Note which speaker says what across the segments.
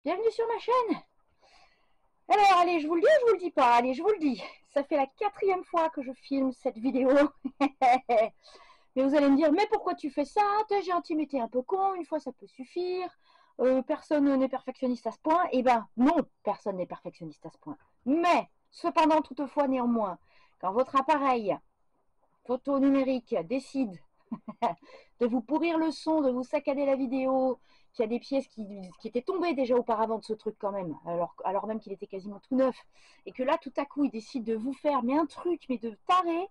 Speaker 1: Bienvenue sur ma chaîne. Alors, allez, je vous le dis ou je vous le dis pas? Allez, je vous le dis. Ça fait la 4e fois que je filme cette vidéo. Mais vous allez me dire, mais pourquoi tu fais ça? T'es gentil, mais t'es un peu con. Une fois, ça peut suffire. Personne n'est perfectionniste à ce point. Eh ben, non, personne n'est perfectionniste à ce point. Mais, cependant, toutefois, néanmoins, quand votre appareil photo numérique décide de vous pourrir le son, de vous saccader la vidéo, qu'il y a des pièces qui étaient tombées déjà auparavant de ce truc quand même, alors même qu'il était quasiment tout neuf, et que là tout à coup il décide de vous faire mais un truc mais de taré.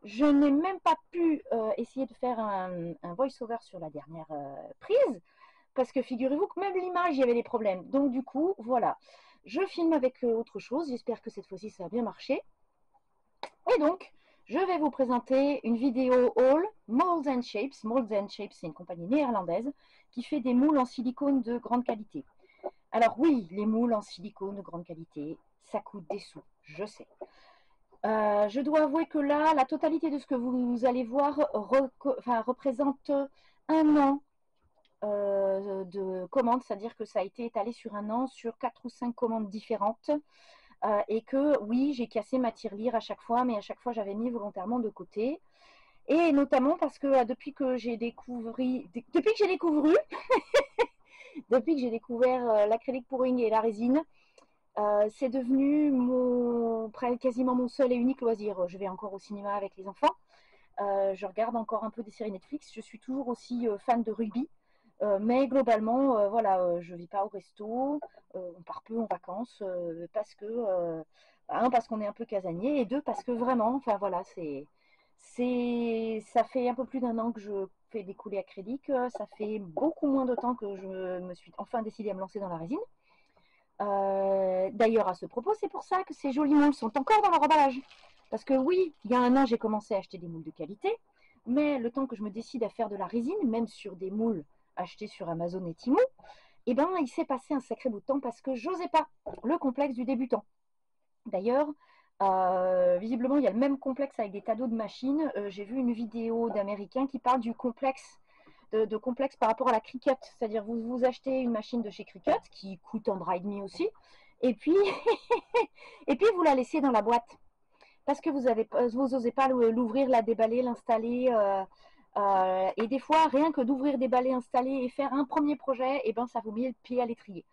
Speaker 1: Je n'ai même pas pu essayer de faire un voice-over sur la dernière prise, parce que figurez-vous que même l'image, il y avait des problèmes. Donc du coup, voilà, je filme avec autre chose, j'espère que cette fois-ci ça a bien marché. Et donc, je vais vous présenter une vidéo haul Molds and Shapes. Molds and Shapes, c'est une compagnie néerlandaise qui fait des moules en silicone de grande qualité. Alors oui, les moules en silicone de grande qualité, ça coûte des sous, je sais. Je dois avouer que là, la totalité de ce que vous allez voir représente un an de commandes, c'est-à-dire que ça a été étalé sur un an, sur 4 ou 5 commandes différentes. Et que oui, j'ai cassé ma tirelire à chaque fois, mais à chaque fois j'avais mis volontairement de côté. Et notamment parce que depuis que j'ai découvert l'acrylique pouring et la résine, c'est devenu quasiment mon seul et unique loisir. Je vais encore au cinéma avec les enfants. Je regarde encore un peu des séries Netflix. Je suis toujours aussi fan de rugby. Mais globalement, voilà, je vis pas au resto, on part peu en vacances parce que un, parce qu'on est un peu casanier, et deux, parce que vraiment, enfin voilà, ça fait un peu plus d'un an que je fais des coulées acryliques. Ça fait beaucoup moins de temps que je me suis enfin décidée à me lancer dans la résine. D'ailleurs, à ce propos, c'est pour ça que ces jolis moules sont encore dans leur emballage. Parce que oui, il y a un an, j'ai commencé à acheter des moules de qualité, mais le temps que je me décide à faire de la résine, même sur des moules achetés sur Amazon et Temu, eh ben, il s'est passé un sacré bout de temps parce que j'osais pas, le complexe du débutant. D'ailleurs, visiblement, il y a le même complexe avec des tas d'autres machines. J'ai vu une vidéo d'Américains qui parle du complexe de complexe par rapport à la Cricut. C'est-à-dire, vous achetez une machine de chez Cricut qui coûte un bras et demi aussi, et puis, et puis vous la laissez dans la boîte. Parce que vous n'osez pas l'ouvrir, la déballer, l'installer. Et des fois, rien que d'ouvrir, déballer, installer et faire un premier projet, eh ben, ça vous met le pied à l'étrier.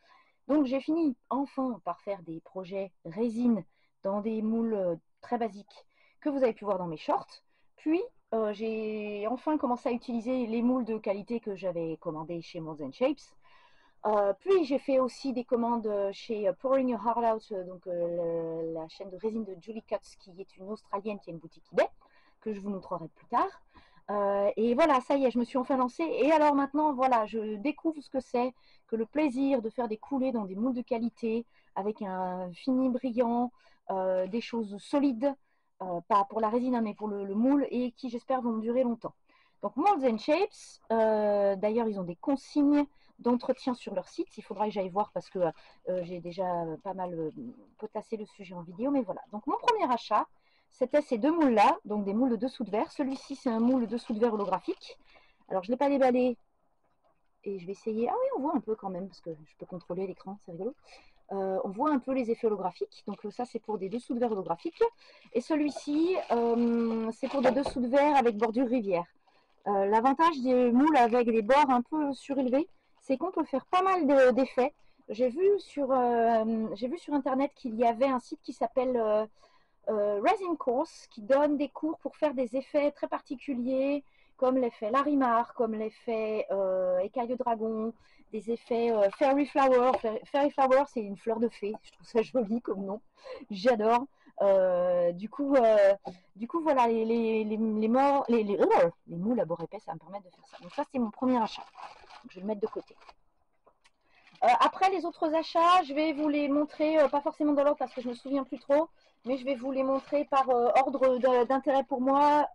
Speaker 1: Donc j'ai fini enfin par faire des projets résine dans des moules très basiques que vous avez pu voir dans mes shorts. Puis j'ai enfin commencé à utiliser les moules de qualité que j'avais commandés chez Molds and Shapes. Puis j'ai fait aussi des commandes chez Pouring Your Heart Out, donc la chaîne de résine de Julie Cuts, qui est une Australienne qui a une boutique eBay, que je vous montrerai plus tard. Et voilà, ça y est, je me suis enfin lancée. Et alors maintenant, voilà, je découvre ce que c'est que le plaisir de faire des coulées dans des moules de qualité, avec un fini brillant, des choses solides, pas pour la résine, hein, mais pour le moule, et qui j'espère vont durer longtemps. Donc Molds and Shapes, d'ailleurs ils ont des consignes d'entretien sur leur site. Il faudra que j'aille voir parce que j'ai déjà pas mal potassé le sujet en vidéo. Mais voilà. Donc mon premier achat, c'était ces deux moules-là, donc des moules de dessous de verre. Celui-ci, c'est un moule de dessous de verre holographique. Alors je ne l'ai pas déballé et je vais essayer. Ah oui, on voit un peu quand même parce que je peux contrôler l'écran, c'est rigolo. On voit un peu les effets holographiques. Donc ça, c'est pour des dessous de verre holographiques. Et celui-ci, c'est pour des dessous de verre avec bordure rivière. L'avantage des moules avec des bords un peu surélevés, c'est qu'on peut faire pas mal d'effets. J'ai vu sur internet qu'il y avait un site qui s'appelle Resin Course, qui donne des cours pour faire des effets très particuliers, comme l'effet Larimar, comme l'effet écaille de dragon, des effets Fairy Flower. Fairy Flower, c'est une fleur de fée. Je trouve ça joli comme nom. J'adore. Du coup, voilà, les moules à bord épais, ça va me permettre de faire ça. Donc ça, c'est mon premier achat. Donc, je vais le mettre de côté. Après, les autres achats, je vais vous les montrer, pas forcément dans l'ordre parce que je me souviens plus trop, mais je vais vous les montrer par ordre d'intérêt pour moi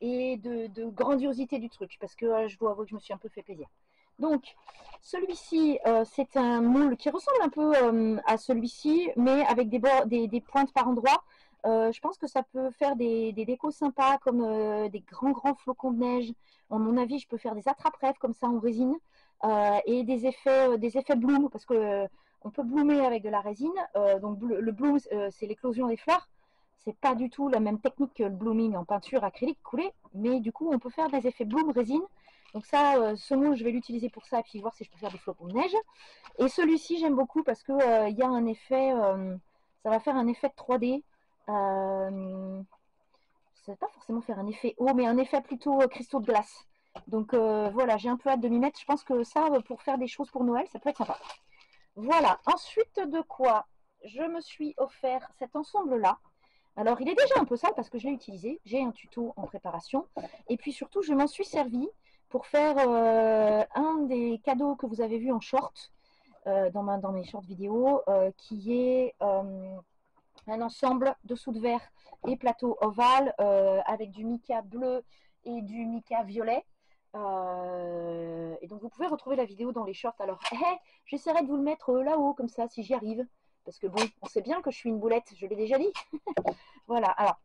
Speaker 1: et de grandiosité du truc, parce que je dois avouer que je me suis un peu fait plaisir. Donc, celui-ci, c'est un moule qui ressemble un peu à celui-ci, mais avec des pointes par endroits. Je pense que ça peut faire des décos sympas, comme des grands flocons de neige. À mon avis, je peux faire des attrape-rêves comme ça en résine. et des effets bloom, parce que on peut bloomer avec de la résine. Donc le bloom, c'est l'éclosion des fleurs. C'est pas du tout la même technique que le blooming en peinture acrylique coulée, mais du coup on peut faire des effets bloom résine. Donc ça, ce moule, je vais l'utiliser pour ça et puis voir si je peux faire des flocons de neige. Et celui-ci, j'aime beaucoup parce que y a un effet, ça va faire un effet de 3D. Ça va pas forcément faire un effet eau, mais un effet plutôt cristaux de glace. Donc voilà, j'ai un peu hâte de m'y mettre. Je pense que ça, pour faire des choses pour Noël, ça peut être sympa. Voilà, ensuite de quoi je me suis offert cet ensemble-là. Alors, il est déjà un peu sale parce que je l'ai utilisé. J'ai un tuto en préparation. Et puis surtout, je m'en suis servi pour faire un des cadeaux que vous avez vu en short, dans mes shorts vidéo, qui est un ensemble dessous de verre et plateau ovale avec du mica bleu et du mica violet. Et donc vous pouvez retrouver la vidéo dans les shorts. Alors j'essaierai de vous le mettre là-haut comme ça si j'y arrive, parce que bon, on sait bien que je suis une boulette, je l'ai déjà dit. Voilà, alors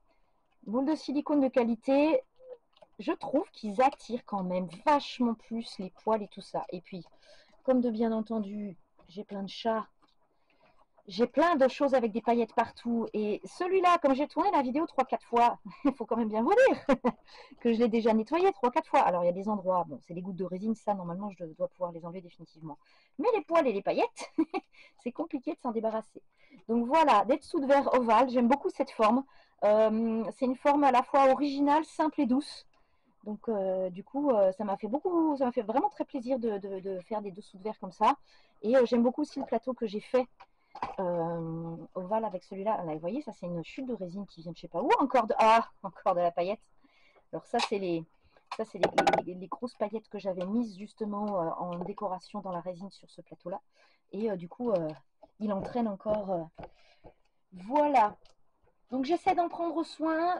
Speaker 1: boule de silicone de qualité, je trouve qu'ils attirent quand même vachement plus les poils et tout ça. Et puis comme de bien entendu j'ai plein de chats, j'ai plein de choses avec des paillettes partout. Et celui-là, comme j'ai tourné la vidéo 3-4 fois, il faut quand même bien vous dire que je l'ai déjà nettoyé 3-4 fois. Alors, il y a des endroits, bon, c'est des gouttes de résine, ça, normalement, je dois pouvoir les enlever définitivement. Mais les poils et les paillettes, c'est compliqué de s'en débarrasser. Donc voilà, des dessous de verre ovale, j'aime beaucoup cette forme. C'est une forme à la fois originale, simple et douce. Donc, du coup, ça m'a fait vraiment très plaisir de faire des dessous de verre comme ça. Et j'aime beaucoup aussi le plateau que j'ai fait ovale avec celui-là. Là, vous voyez, ça c'est une chute de résine qui vient de je sais pas où, encore de la paillette. Alors ça c'est les grosses paillettes que j'avais mises justement en décoration dans la résine sur ce plateau-là. Et du coup, il entraîne encore. Voilà. Donc j'essaie d'en prendre soin.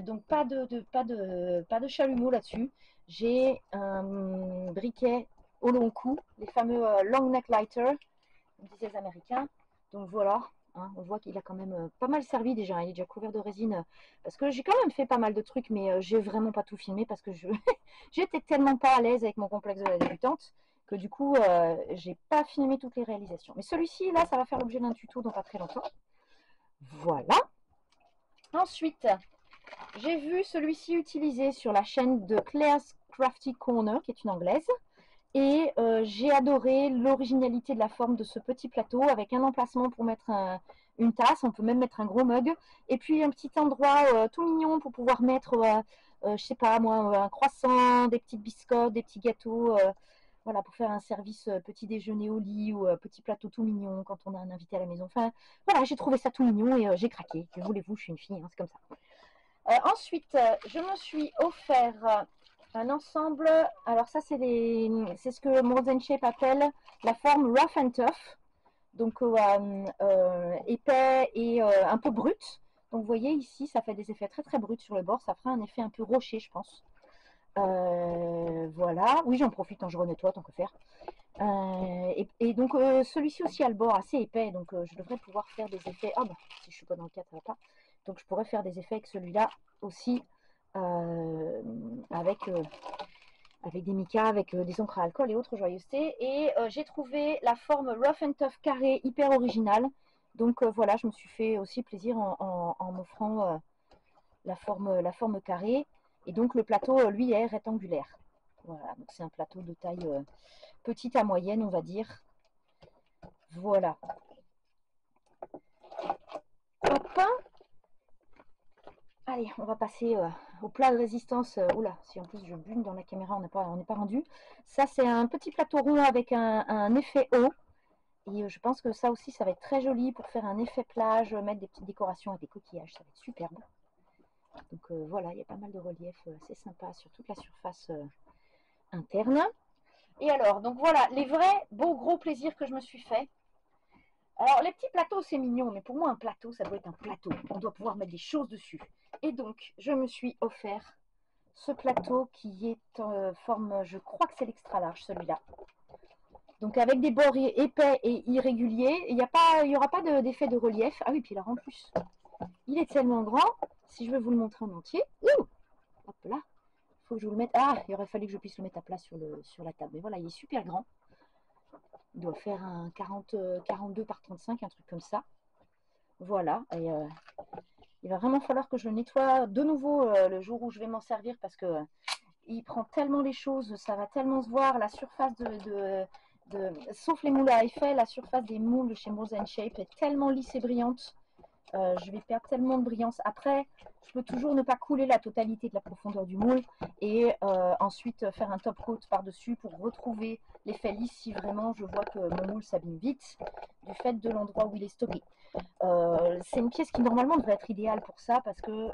Speaker 1: Donc pas de chalumeau là-dessus. J'ai un briquet au long cou, les fameux long neck lighter, comme disaient les Américains. Donc voilà, hein, on voit qu'il a quand même pas mal servi déjà. Il est déjà couvert de résine. Parce que j'ai quand même fait pas mal de trucs, mais j'ai vraiment pas tout filmé parce que j'étais tellement pas à l'aise avec mon complexe de la débutante que du coup, j'ai pas filmé toutes les réalisations. Mais celui-ci, là, ça va faire l'objet d'un tuto dans pas très longtemps. Voilà. Ensuite, j'ai vu celui-ci utilisé sur la chaîne de Claire's Crafty Corner, qui est une anglaise. Et j'ai adoré l'originalité de la forme de ce petit plateau avec un emplacement pour mettre une tasse, on peut même mettre un gros mug, et puis un petit endroit tout mignon pour pouvoir mettre, je sais pas moi, un croissant, des petites biscottes, des petits gâteaux, voilà, pour faire un service petit déjeuner au lit ou petit plateau tout mignon quand on a un invité à la maison. Enfin, voilà, j'ai trouvé ça tout mignon et j'ai craqué. Que voulez-vous, je suis une fille, hein, c'est comme ça. Ensuite, je me suis offert un ensemble. Alors ça, c'est ce que Molds & Shape appelle la forme rough and tough. Donc épais et un peu brut. Donc vous voyez ici, ça fait des effets très très bruts sur le bord. Ça fera un effet un peu rocher, je pense. Voilà. Oui, j'en profite, hein, je renettoie tant que faire. Et donc celui-ci aussi a le bord assez épais. Donc je devrais pouvoir faire des effets. Oh bah, si je suis pas dans le cadre, ça va pas. Donc je pourrais faire des effets avec celui-là aussi. Avec des micas, avec des encres à alcool et autres joyeusetés. Et j'ai trouvé la forme Rough and Tough carré hyper originale. Donc voilà, je me suis fait aussi plaisir en m'offrant la forme carrée. Et donc le plateau, lui, est rectangulaire. Voilà, donc c'est un plateau de taille petite à moyenne, on va dire. Voilà. Hop. Allez, on va passer au plat de résistance. Oula, si en plus je bune dans la caméra, on n'est pas rendu. Ça, c'est un petit plateau rond avec un effet haut. Et je pense que ça aussi, ça va être très joli pour faire un effet plage, mettre des petites décorations et des coquillages. Ça va être superbe. Donc voilà, il y a pas mal de relief assez sympa sur toute la surface interne. Et alors, donc voilà, les vrais beaux gros plaisirs que je me suis fait. Alors, les petits plateaux, c'est mignon, mais pour moi, un plateau, ça doit être un plateau. On doit pouvoir mettre des choses dessus. Et donc, je me suis offert ce plateau qui est en forme, je crois que c'est l'extra large, celui-là. Donc, avec des bords épais et irréguliers. Il n'y aura pas d'effet de relief. Ah oui, puis là, en plus, il est tellement grand. Si je veux vous le montrer en entier. Ouh, hop là. faut que je vous le mette. Ah, il aurait fallu que je puisse le mettre à plat sur la table. Mais voilà, il est super grand. Il doit faire un 42 par 35, un truc comme ça. Voilà. Et il va vraiment falloir que je le nettoie de nouveau le jour où je vais m'en servir parce que il prend tellement les choses, ça va tellement se voir. La surface sauf les moules à effet, la surface des moules chez Molds & Shape est tellement lisse et brillante. Je vais perdre tellement de brillance. Après, je peux toujours ne pas couler la totalité de la profondeur du moule et ensuite faire un top coat par-dessus pour retrouver l'effet lisse si vraiment je vois que mon moule s'abîme vite du fait de l'endroit où il est stocké. C'est une pièce qui normalement devrait être idéale pour ça parce que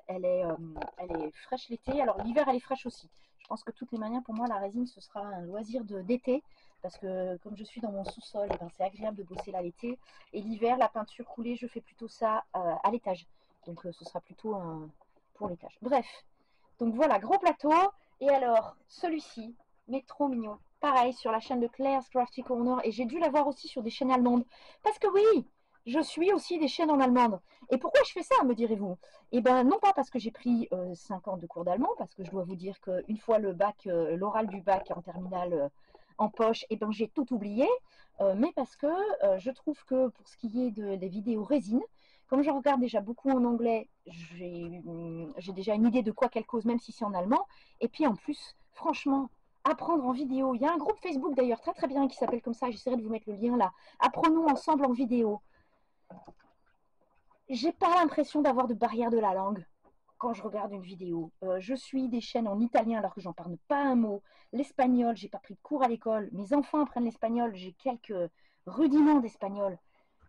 Speaker 1: elle est fraîche l'été. Alors l'hiver elle est fraîche aussi. Je pense que de toutes les manières pour moi la résine ce sera un loisir d'été parce que comme je suis dans mon sous-sol, eh ben, c'est agréable de bosser là l'été. Et l'hiver la peinture coulée je fais plutôt ça à l'étage. Donc ce sera plutôt pour l'étage. Bref, donc voilà, gros plateau. Et alors celui-ci, mais trop mignon. Pareil sur la chaîne de Claire's Crafty Corner et j'ai dû l'avoir aussi sur des chaînes allemandes. Parce que oui, je suis aussi des chaînes en allemande. Et pourquoi je fais ça, me direz-vous? Eh bien, non pas parce que j'ai pris 5 ans de cours d'allemand, parce que je dois vous dire qu'une fois le bac, l'oral du bac en terminale en poche, eh ben, j'ai tout oublié. Mais parce que je trouve que pour ce qui est des vidéos résine, comme je regarde déjà beaucoup en anglais, j'ai déjà une idée de quoi qu'elle cause, même si c'est en allemand. Et puis en plus, franchement, apprendre en vidéo. Il y a un groupe Facebook d'ailleurs très très bien qui s'appelle comme ça, j'essaierai de vous mettre le lien là. Apprenons ensemble en vidéo. J'ai pas l'impression d'avoir de barrière de la langue quand je regarde une vidéo. Je suis des chaînes en italien alors que j'en parle pas un mot. L'espagnol, j'ai pas pris de cours à l'école. Mes enfants apprennent l'espagnol, j'ai quelques rudiments d'espagnol.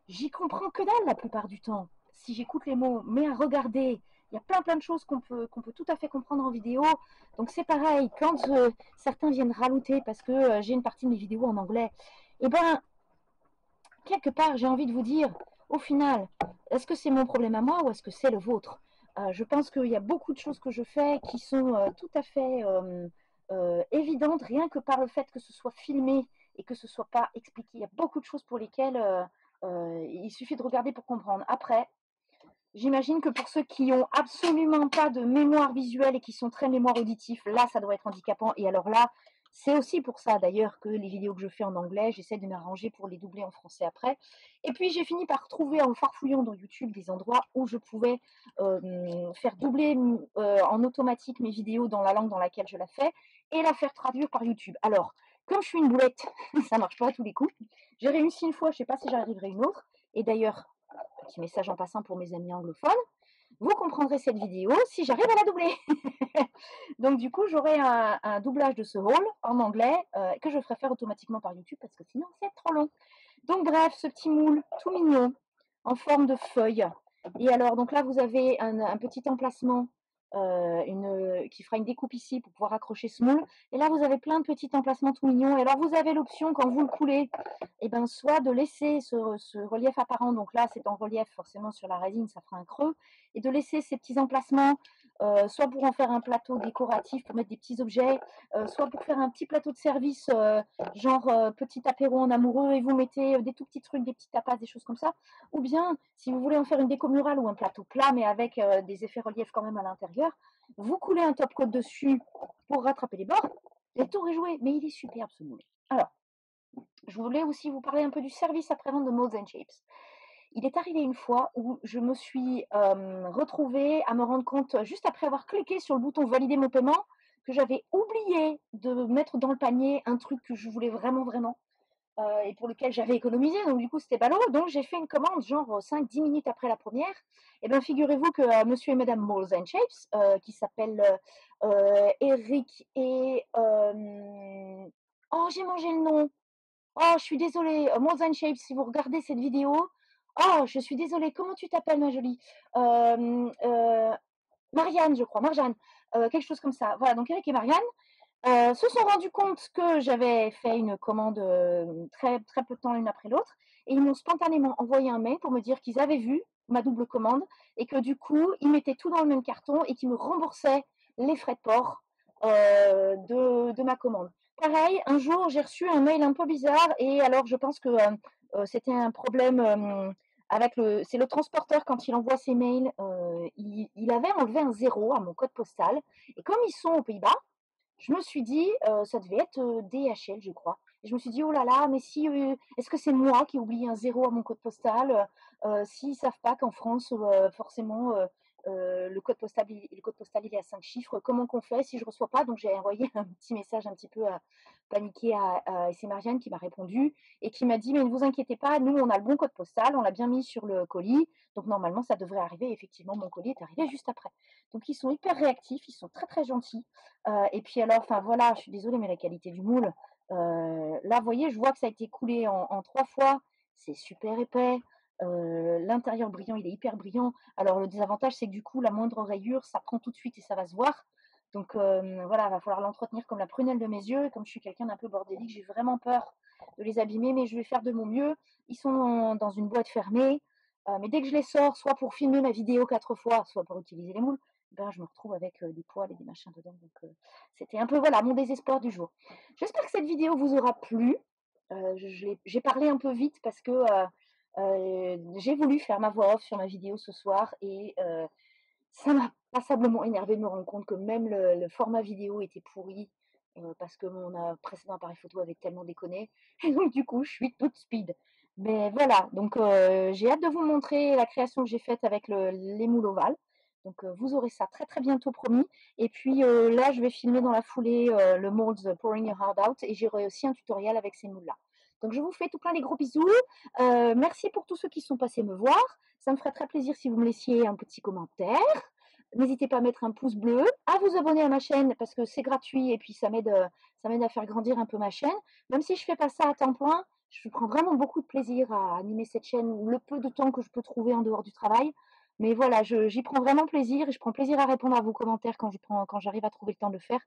Speaker 1: J'y comprends que dalle la plupart du temps, si j'écoute les mots. Mais à regarder, il y a plein de choses qu'on peut tout à fait comprendre en vidéo. Donc c'est pareil, quand certains viennent rajouter parce que j'ai une partie de mes vidéos en anglais, eh ben, quelque part, j'ai envie de vous dire, au final, est-ce que c'est mon problème à moi ou est-ce que c'est le vôtre? Je pense qu'il y a beaucoup de choses que je fais qui sont tout à fait évidentes, rien que par le fait que ce soit filmé et que ce ne soit pas expliqué. Il y a beaucoup de choses pour lesquelles il suffit de regarder pour comprendre. Après, j'imagine que pour ceux qui n'ont absolument pas de mémoire visuelle et qui sont très mémoire auditif, là, ça doit être handicapant. Et alors là, c'est aussi pour ça d'ailleurs que les vidéos que je fais en anglais, j'essaie de m'arranger pour les doubler en français après. Et puis j'ai fini par trouver en farfouillant dans YouTube des endroits où je pouvais faire doubler en automatique mes vidéos dans la langue dans laquelle je la fais et la faire traduire par YouTube. Alors, comme je suis une boulette, ça marche pas à tous les coups. J'ai réussi une fois, je ne sais pas si j'arriverai une autre. Et d'ailleurs, petit message en passant pour mes amis anglophones, vous comprendrez cette vidéo si j'arrive à la doubler. Donc du coup, j'aurai un doublage de ce haul en anglais que je ferai faire automatiquement par YouTube parce que sinon c'est trop long. Donc bref, ce petit moule tout mignon en forme de feuille. Et alors, donc là, vous avez un petit emplacement qui fera une découpe ici pour pouvoir accrocher ce moule. Et là, vous avez plein de petits emplacements tout mignons. Et alors, vous avez l'option, quand vous le coulez, et ben, soit de laisser ce relief apparent. Donc là, c'est en relief, forcément, sur la résine, ça fera un creux. Et de laisser ces petits emplacements, soit pour en faire un plateau décoratif, pour mettre des petits objets, soit pour faire un petit plateau de service, genre petit apéro en amoureux, et vous mettez des tout petits trucs, des petits tapas, des choses comme ça. Ou bien, si vous voulez en faire une déco murale ou un plateau plat, mais avec des effets relief quand même à l'intérieur, vous coulez un top coat dessus pour rattraper les bords. Le tour est joué, mais il est superbe ce moule. Alors, je voulais aussi vous parler un peu du service après-vente de Molds & Shapes. Il est arrivé une fois où je me suis retrouvée à me rendre compte, juste après avoir cliqué sur le bouton valider mon paiement, que j'avais oublié de mettre dans le panier un truc que je voulais vraiment, et pour lequel j'avais économisé. Donc du coup, c'était ballot. Donc j'ai fait une commande genre 5-10 minutes après la première. Et bien, figurez-vous que monsieur et madame Molds & Shapes, qui s'appellent Eric et... oh, j'ai mangé le nom. Oh, je suis désolée. Molds & Shapes, si vous regardez cette vidéo... Oh, je suis désolée. Comment tu t'appelles, ma jolie? Marianne, je crois. Marjane. Quelque chose comme ça. Voilà, donc Eric et Marianne se sont rendus compte que j'avais fait une commande très peu de temps l'une après l'autre. Et ils m'ont spontanément envoyé un mail pour me dire qu'ils avaient vu ma double commande et que du coup, ils mettaient tout dans le même carton et qu'ils me remboursaient les frais de port de ma commande. Pareil, un jour, j'ai reçu un mail un peu bizarre et alors je pense que c'était un problème avec c'est le transporteur quand il envoie ses mails, il avait enlevé un 0 à mon code postal. Et comme ils sont aux Pays-Bas, je me suis dit, ça devait être DHL, je crois. Et je me suis dit, oh là là, mais si, est-ce que c'est moi qui ai oublié un 0 à mon code postal? S'ils ne savent pas qu'en France, forcément, le code postal, il est à 5 chiffres, comment qu'on fait si je ne reçois pas? Donc j'ai envoyé un petit message un petit peu paniqué à SC Marianne qui m'a répondu et qui m'a dit, mais ne vous inquiétez pas, nous, on a le bon code postal, on l'a bien mis sur le colis, donc normalement, ça devrait arriver. Effectivement, mon colis est arrivé juste après. Donc ils sont hyper réactifs, ils sont très très gentils. Et puis alors, enfin voilà, je suis désolée, mais la qualité du moule, là, vous voyez, je vois que ça a été coulé en 3 fois, c'est super épais. L'intérieur brillant, il est hyper brillant. Alors le désavantage, c'est que du coup, la moindre rayure, ça prend tout de suite et ça va se voir. Donc voilà, il va falloir l'entretenir comme la prunelle de mes yeux. Et comme je suis quelqu'un d'un peu bordélique, j'ai vraiment peur de les abîmer, mais je vais faire de mon mieux. Ils sont dans une boîte fermée, mais dès que je les sors, soit pour filmer ma vidéo 4 fois, soit pour utiliser les moules, ben, je me retrouve avec des poils et des machins dedans. Donc c'était un peu voilà mon désespoir du jour. J'espère que cette vidéo vous aura plu. J'ai parlé un peu vite parce que j'ai voulu faire ma voix off sur ma vidéo ce soir et ça m'a passablement énervé de me rendre compte que même le format vidéo était pourri parce que mon précédent appareil photo avait tellement déconné. Et donc du coup, je suis toute speed. Mais voilà, donc j'ai hâte de vous montrer la création que j'ai faite avec les moules ovales. Donc vous aurez ça très très bientôt promis. Et puis là, je vais filmer dans la foulée le Molds Pouring Your Heart Out et j'aurai aussi un tutoriel avec ces moules-là. Donc je vous fais tout plein des gros bisous. Merci pour tous ceux qui sont passés me voir. Ça me ferait très plaisir si vous me laissiez un petit commentaire. N'hésitez pas à mettre un pouce bleu, à vous abonner à ma chaîne parce que c'est gratuit et puis ça m'aide à faire grandir un peu ma chaîne. Même si je ne fais pas ça à temps plein, je prends vraiment beaucoup de plaisir à animer cette chaîne le peu de temps que je peux trouver en dehors du travail. Mais voilà, j'y prends vraiment plaisir et je prends plaisir à répondre à vos commentaires quand j'arrive à trouver le temps de le faire.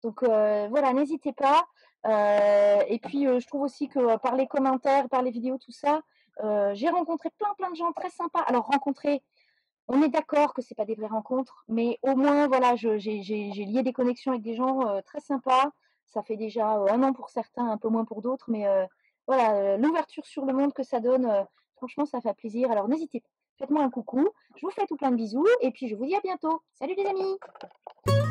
Speaker 1: Donc voilà, n'hésitez pas. Et puis je trouve aussi que par les commentaires, par les vidéos, tout ça, j'ai rencontré plein de gens très sympas. Alors rencontrer, on est d'accord que c'est pas des vraies rencontres, mais au moins voilà, j'ai lié des connexions avec des gens très sympas. Ça fait déjà un an pour certains, un peu moins pour d'autres, mais voilà, l'ouverture sur le monde que ça donne, franchement, ça fait plaisir. Alors n'hésitez pas, faites-moi un coucou. Je vous fais tout plein de bisous et puis je vous dis à bientôt. Salut les amis!